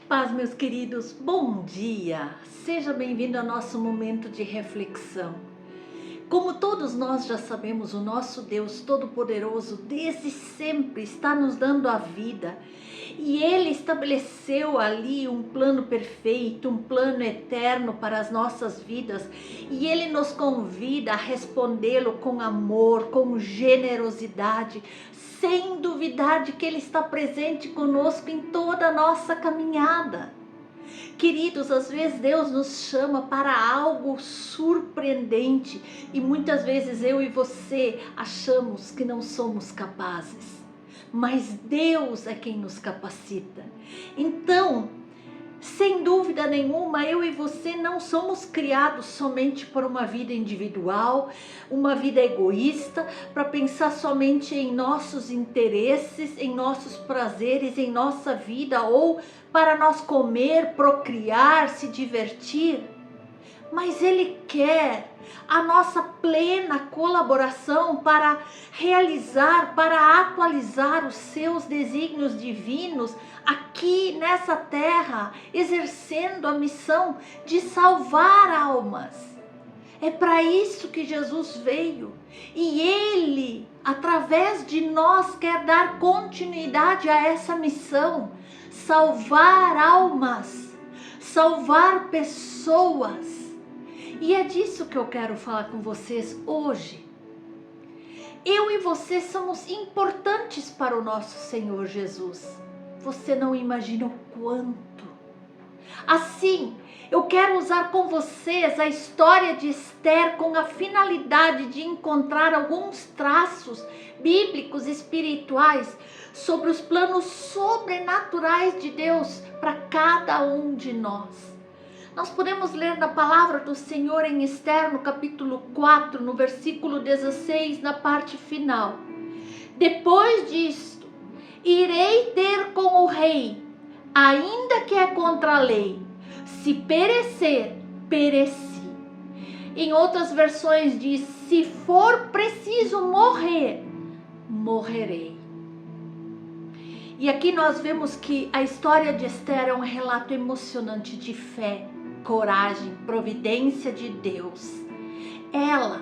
Paz, meus queridos, bom dia! Seja bem-vindo ao nosso momento de reflexão. Como todos nós já sabemos, o nosso Deus Todo-Poderoso desde sempre está nos dando a vida e Ele estabeleceu ali um plano perfeito, um plano eterno para as nossas vidas e Ele nos convida a respondê-lo com amor, com generosidade, sem duvidar de que Ele está presente conosco em toda a nossa caminhada. Queridos, às vezes Deus nos chama para algo surpreendente e muitas vezes eu e você achamos que não somos capazes, mas Deus é quem nos capacita. Então, sem dúvida nenhuma, eu e você não somos criados somente para uma vida individual, uma vida egoísta, para pensar somente em nossos interesses, em nossos prazeres, em nossa vida, ou para nós comer, procriar, se divertir. Mas Ele quer a nossa plena colaboração para realizar, para atualizar os seus desígnios divinos aqui nessa terra, exercendo a missão de salvar almas. É para isso que Jesus veio e Ele, através de nós, quer dar continuidade a essa missão, salvar almas, salvar pessoas. E é disso que eu quero falar com vocês hoje. Eu e você somos importantes para o nosso Senhor Jesus. Você não imagina o quanto. Assim, eu quero usar com vocês a história de Esther com a finalidade de encontrar alguns traços bíblicos espirituais sobre os planos sobrenaturais de Deus para cada um de nós. Nós podemos ler na palavra do Senhor em Esther, no capítulo 4, no versículo 16, na parte final. Depois disto, irei ter com o rei, ainda que é contra a lei. Se perecer, pereci. Em outras versões diz, se for preciso morrer, morrerei. E aqui nós vemos que a história de Esther é um relato emocionante de fé, coragem, providência de Deus. Ela,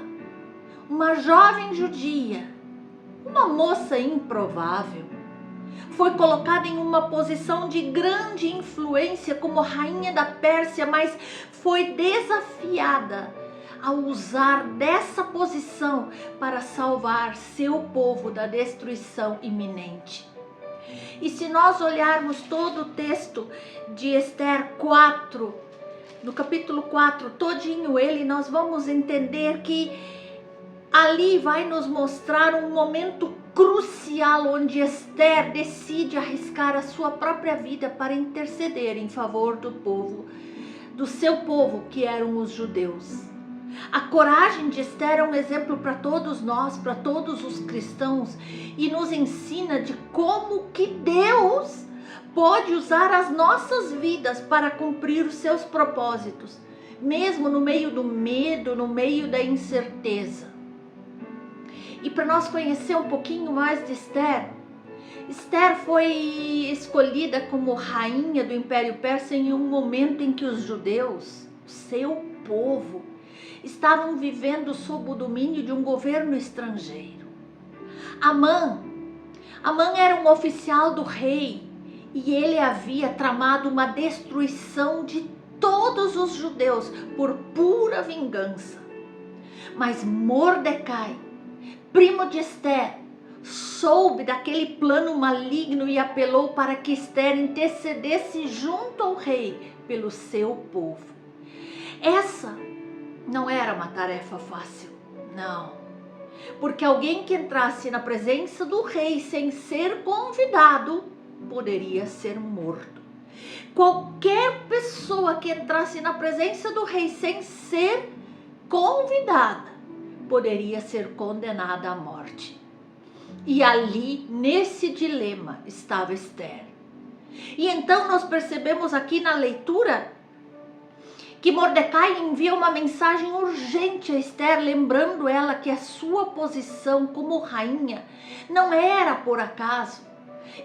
uma jovem judia, uma moça improvável, foi colocada em uma posição de grande influência como rainha da Pérsia, mas foi desafiada a usar dessa posição para salvar seu povo da destruição iminente. E se nós olharmos todo o texto de Esther 4, no capítulo 4, todinho ele, nós vamos entender que ali vai nos mostrar um momento crucial onde Esther decide arriscar a sua própria vida para interceder em favor do povo, do seu povo, que eram os judeus. A coragem de Esther é um exemplo para todos nós, para todos os cristãos, e nos ensina de como que Deus pode usar as nossas vidas para cumprir os seus propósitos, mesmo no meio do medo, no meio da incerteza. E para nós conhecer um pouquinho mais de Esther, Esther foi escolhida como rainha do Império Persa em um momento em que os judeus, seu povo, estavam vivendo sob o domínio de um governo estrangeiro. Amã era um oficial do rei e ele havia tramado uma destruição de todos os judeus por pura vingança. Mas Mordecai, primo de Esther, soube daquele plano maligno e apelou para que Esther intercedesse junto ao rei pelo seu povo. Essa não era uma tarefa fácil, não. Porque alguém que entrasse na presença do rei sem ser convidado poderia ser morto. Qualquer pessoa que entrasse na presença do rei sem ser convidada poderia ser condenada à morte. E ali, nesse dilema, estava Esther. E então nós percebemos aqui na leitura que Mordecai envia uma mensagem urgente a Esther, lembrando ela que a sua posição como rainha não era por acaso,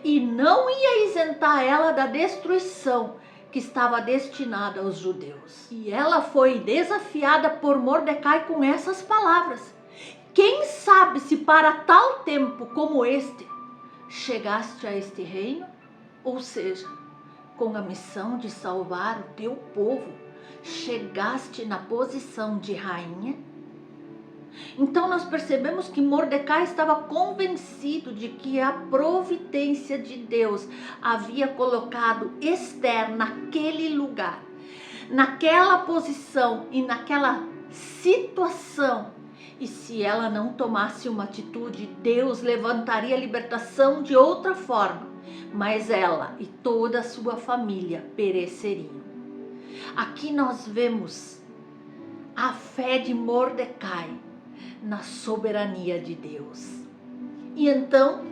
e não ia isentar ela da destruição que estava destinada aos judeus. E ela foi desafiada por Mordecai com essas palavras: quem sabe se para tal tempo como este chegaste a este reino? Ou seja, com a missão de salvar o teu povo, chegaste na posição de rainha? Então nós percebemos que Mordecai estava convencido de que a providência de Deus havia colocado Ester naquele lugar, naquela posição e naquela situação. E se ela não tomasse uma atitude, Deus levantaria a libertação de outra forma, mas ela e toda a sua família pereceriam. Aqui nós vemos a fé de Mordecai na soberania de Deus. E então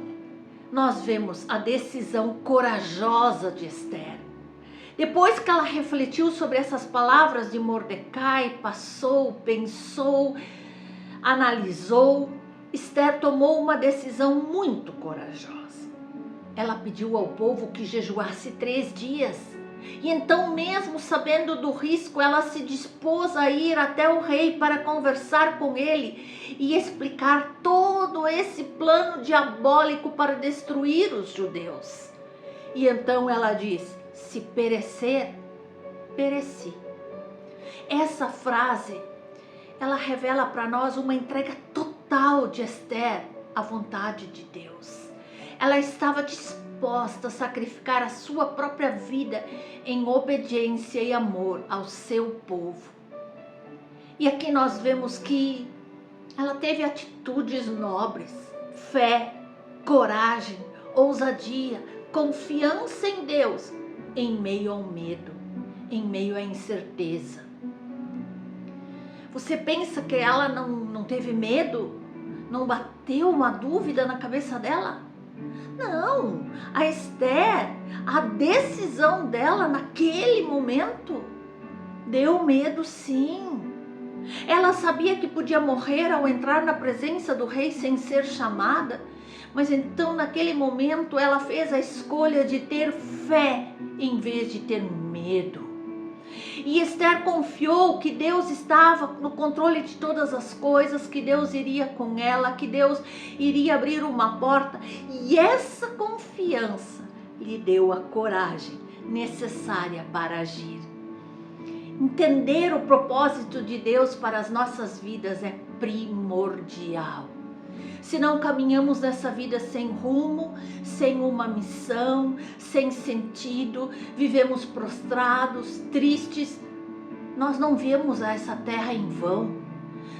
nós vemos a decisão corajosa de Ester. Depois que ela refletiu sobre essas palavras de Mordecai, passou, pensou, analisou, Ester tomou uma decisão muito corajosa. Ela pediu ao povo que jejuasse 3 dias. E então, mesmo sabendo do risco, ela se dispôs a ir até o rei para conversar com ele e explicar todo esse plano diabólico para destruir os judeus. E então ela diz: se perecer, pereci. Essa frase, ela revela para nós uma entrega total de Ester à vontade de Deus. Ela estava disposta a sacrificar a sua própria vida em obediência e amor ao seu povo. E aqui nós vemos que ela teve atitudes nobres, fé, coragem, ousadia, confiança em Deus, em meio ao medo, em meio à incerteza. Você pensa que ela não teve medo? Não bateu uma dúvida na cabeça dela? Não, a Ester, a decisão dela naquele momento deu medo, sim. Ela sabia que podia morrer ao entrar na presença do rei sem ser chamada, mas então naquele momento ela fez a escolha de ter fé em vez de ter medo. E Ester confiou que Deus estava no controle de todas as coisas, que Deus iria com ela, que Deus iria abrir uma porta. E essa confiança lhe deu a coragem necessária para agir. Entender o propósito de Deus para as nossas vidas é primordial. Se não caminhamos nessa vida sem rumo, sem uma missão, sem sentido, vivemos prostrados, tristes, nós não viemos a essa terra em vão.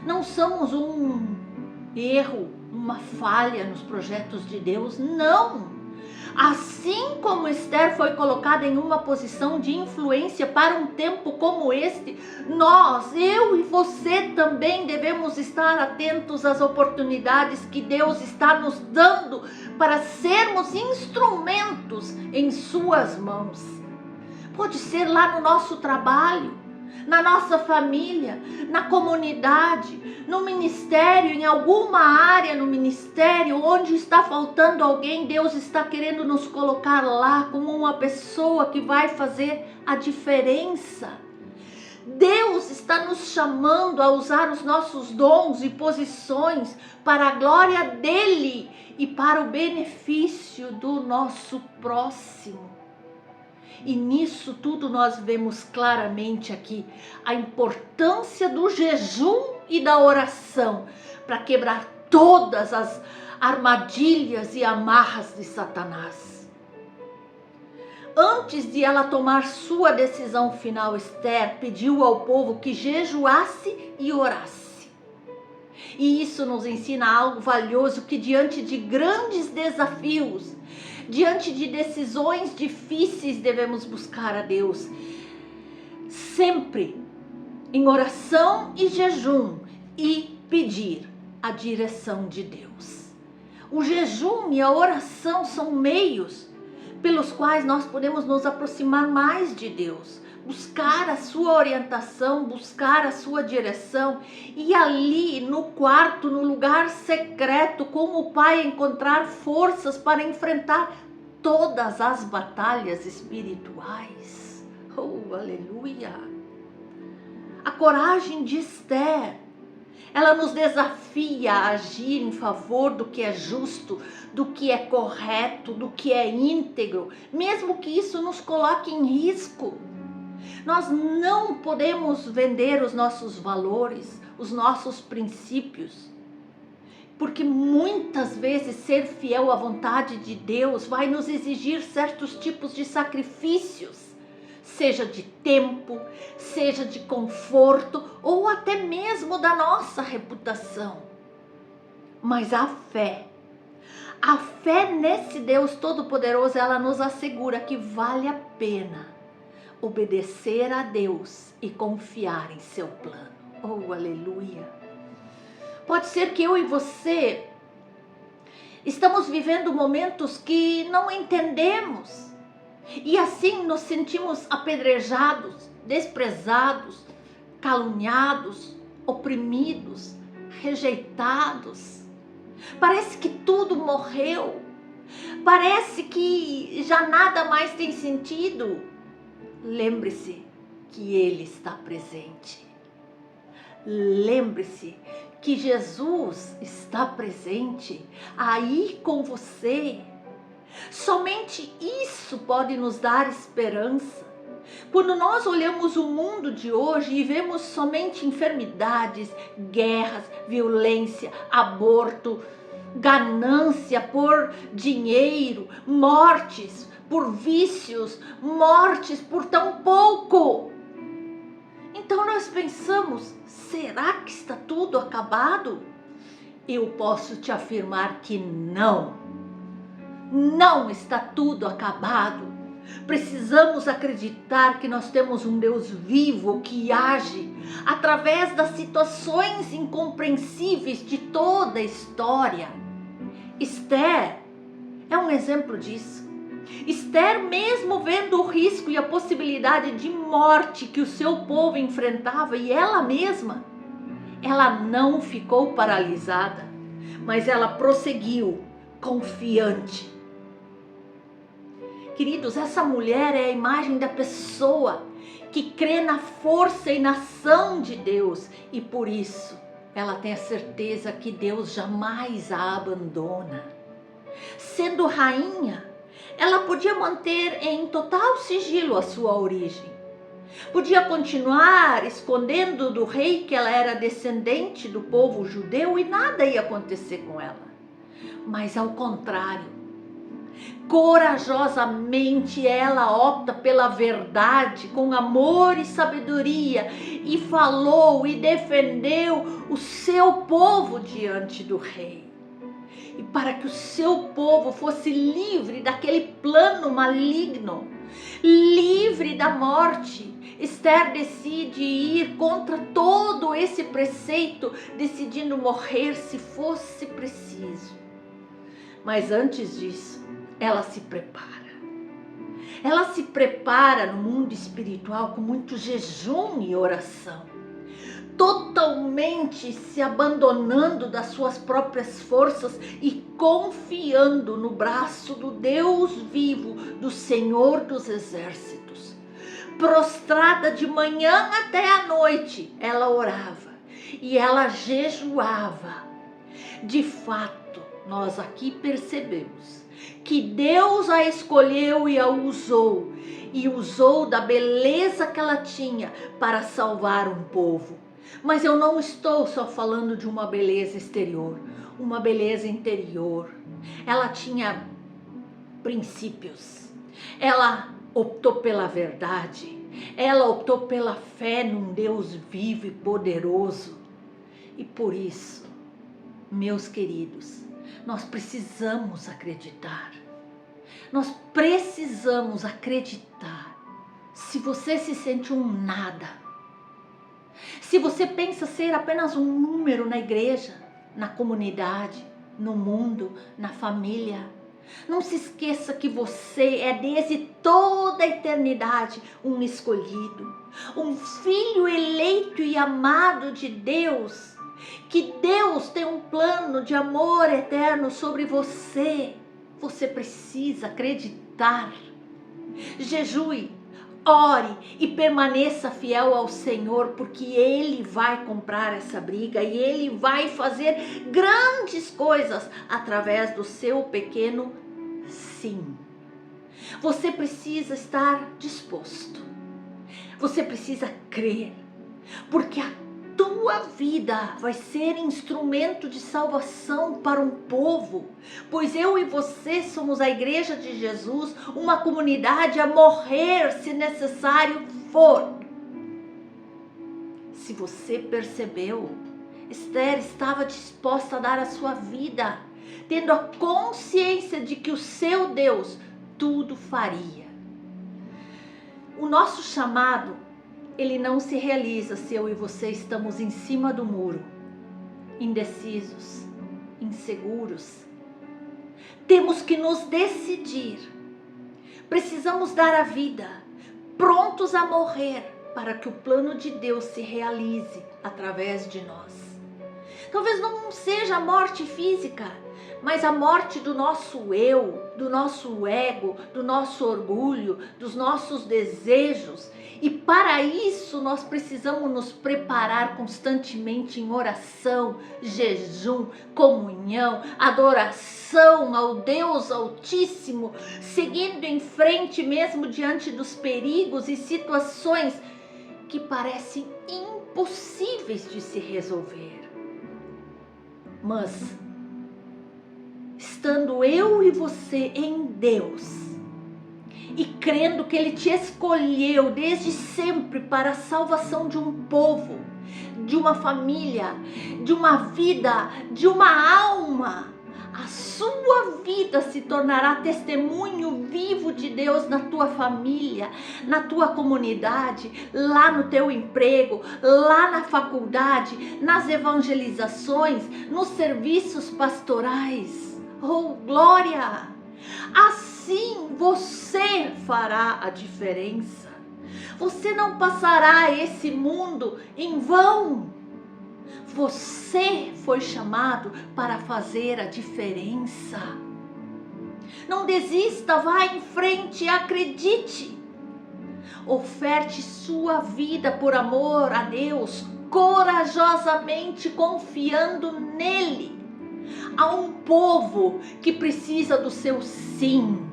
Não somos um erro, uma falha nos projetos de Deus, não. Assim como Ester foi colocada em uma posição de influência para um tempo como este, nós, eu e você também devemos estar atentos às oportunidades que Deus está nos dando para sermos instrumentos em suas mãos. Pode ser lá no nosso trabalho, na nossa família, na comunidade, no ministério, em alguma área no ministério, onde está faltando alguém, Deus está querendo nos colocar lá como uma pessoa que vai fazer a diferença. Deus está nos chamando a usar os nossos dons e posições para a glória dele e para o benefício do nosso próximo. E nisso tudo nós vemos claramente aqui a importância do jejum e da oração para quebrar todas as armadilhas e amarras de Satanás. Antes de ela tomar sua decisão final, Ester pediu ao povo que jejuasse e orasse. E isso nos ensina algo valioso, que diante de grandes desafios, diante de decisões difíceis, devemos buscar a Deus, sempre em oração e jejum, e pedir a direção de Deus. O jejum e a oração são meios pelos quais nós podemos nos aproximar mais de Deus, buscar a sua orientação, buscar a sua direção, e ali no quarto, no lugar secreto, com o Pai, encontrar forças para enfrentar todas as batalhas espirituais. Oh, aleluia! A coragem de Esther, ela nos desafia a agir em favor do que é justo, do que é correto, do que é íntegro, mesmo que isso nos coloque em risco. Nós não podemos vender os nossos valores, os nossos princípios, porque muitas vezes ser fiel à vontade de Deus vai nos exigir certos tipos de sacrifícios, seja de tempo, seja de conforto ou até mesmo da nossa reputação. Mas a fé nesse Deus Todo-Poderoso, ela nos assegura que vale a pena obedecer a Deus e confiar em seu plano. Oh, aleluia! Pode ser que eu e você estamos vivendo momentos que não entendemos e assim nos sentimos apedrejados, desprezados, caluniados, oprimidos, rejeitados. Parece que tudo morreu, parece que já nada mais tem sentido. Lembre-se que Ele está presente. Lembre-se que Jesus está presente aí com você. Somente isso pode nos dar esperança. Quando nós olhamos o mundo de hoje e vemos somente enfermidades, guerras, violência, aborto, ganância por dinheiro, mortes por vícios, mortes por tão pouco. Então nós pensamos, será que está tudo acabado? Eu posso te afirmar que não. Não está tudo acabado. Precisamos acreditar que nós temos um Deus vivo que age através das situações incompreensíveis de toda a história. Esther é um exemplo disso. Esther, mesmo vendo o risco e a possibilidade de morte que o seu povo enfrentava, e ela mesma, ela não ficou paralisada, mas ela prosseguiu confiante. Queridos, essa mulher é a imagem da pessoa que crê na força e na ação de Deus, e por isso ela tem a certeza que Deus jamais a abandona. Sendo rainha, ela podia manter em total sigilo a sua origem. Podia continuar escondendo do rei que ela era descendente do povo judeu e nada ia acontecer com ela. Mas ao contrário, corajosamente ela opta pela verdade com amor e sabedoria e falou e defendeu o seu povo diante do rei. E para que o seu povo fosse livre daquele plano maligno, livre da morte, Esther decide ir contra todo esse preceito, decidindo morrer se fosse preciso. Mas antes disso, ela se prepara. Ela se prepara no mundo espiritual com muito jejum e oração, totalmente se abandonando das suas próprias forças e confiando no braço do Deus vivo, do Senhor dos Exércitos. Prostrada de manhã até a noite, ela orava e ela jejuava. De fato, nós aqui percebemos que Deus a escolheu e a usou, e usou da beleza que ela tinha para salvar um povo. Mas eu não estou só falando de uma beleza exterior, uma beleza interior. Ela tinha princípios, ela optou pela verdade, ela optou pela fé num Deus vivo e poderoso. E por isso, meus queridos, nós precisamos acreditar. Nós precisamos acreditar. Se você se sente um nada, se você pensa ser apenas um número na igreja, na comunidade, no mundo, na família, não se esqueça que você é desde toda a eternidade um escolhido, um filho eleito e amado de Deus, que Deus tem um plano de amor eterno sobre você. Você precisa acreditar. Jejue, ore e permaneça fiel ao Senhor, porque Ele vai comprar essa briga e Ele vai fazer grandes coisas através do seu pequeno sim. Você precisa estar disposto. Você precisa crer, porque a tua vida vai ser instrumento de salvação para um povo, pois eu e você somos a Igreja de Jesus, uma comunidade a morrer se necessário for. Se você percebeu, Esther estava disposta a dar a sua vida, tendo a consciência de que o seu Deus tudo faria. O nosso chamado, ele não se realiza se eu e você estamos em cima do muro, indecisos, inseguros. Temos que nos decidir. Precisamos dar a vida, prontos a morrer, para que o plano de Deus se realize através de nós. Talvez não seja a morte física, mas a morte do nosso eu, do nosso ego, do nosso orgulho, dos nossos desejos. E para isso nós precisamos nos preparar constantemente em oração, jejum, comunhão, adoração ao Deus Altíssimo, seguindo em frente mesmo diante dos perigos e situações que parecem impossíveis de se resolver. Mas, estando eu e você em Deus e crendo que Ele te escolheu desde sempre para a salvação de um povo, de uma família, de uma vida, de uma alma, a sua vida se tornará testemunho vivo de Deus na tua família, na tua comunidade, lá no teu emprego, lá na faculdade, nas evangelizações, nos serviços pastorais. Oh, glória! Assim você fará a diferença. Você não passará esse mundo em vão. Você foi chamado para fazer a diferença. Não desista, vá em frente, acredite. Oferte sua vida por amor a Deus, corajosamente confiando nele. Há um povo que precisa do seu sim.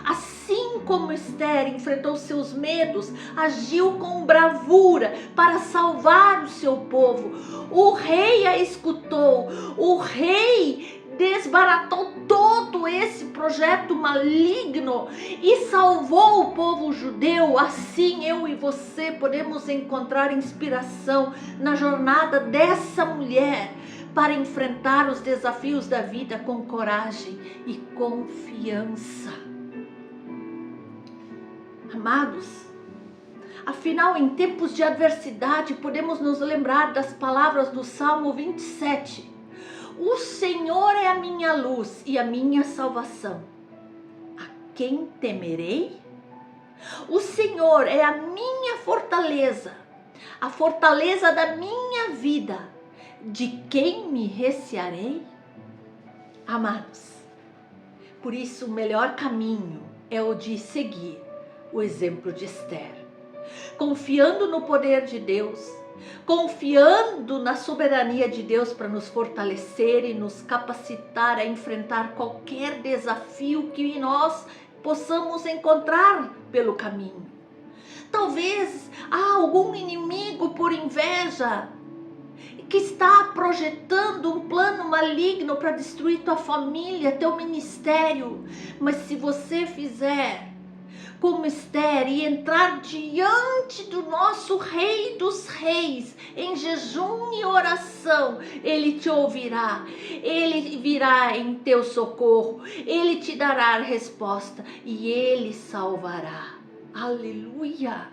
Assim como Esther enfrentou seus medos, agiu com bravura para salvar o seu povo. O rei a escutou, o rei desbaratou todo esse projeto maligno e salvou o povo judeu. Assim eu e você podemos encontrar inspiração na jornada dessa mulher para enfrentar os desafios da vida com coragem e confiança. Amados, afinal, em tempos de adversidade, podemos nos lembrar das palavras do Salmo 27. O Senhor é a minha luz e a minha salvação. A quem temerei? O Senhor é a minha fortaleza, a fortaleza da minha vida. De quem me recearei? Amados, por isso o melhor caminho é o de seguir o exemplo de Esther, confiando no poder de Deus, confiando na soberania de Deus para nos fortalecer e nos capacitar a enfrentar qualquer desafio que nós possamos encontrar pelo caminho. Talvez há algum inimigo por inveja que está projetando um plano maligno para destruir tua família, teu ministério. Mas se você fizer como Esther e entrar diante do nosso Rei dos Reis em jejum e oração, Ele te ouvirá, Ele virá em teu socorro, Ele te dará a resposta e Ele salvará. Aleluia!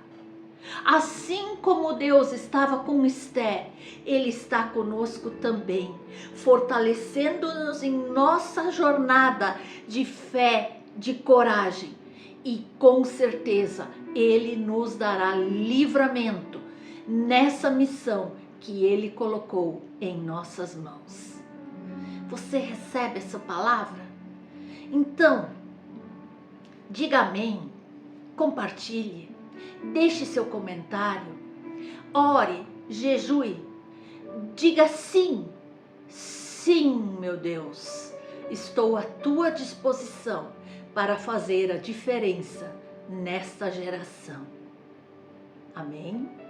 Assim como Deus estava com Esther, Ele está conosco também, fortalecendo-nos em nossa jornada de fé, de coragem. E com certeza Ele nos dará livramento nessa missão que Ele colocou em nossas mãos. Você recebe essa palavra? Então, diga amém, compartilhe, deixe seu comentário, ore, jejue, diga sim, sim, meu Deus, estou à tua disposição para fazer a diferença nesta geração. Amém?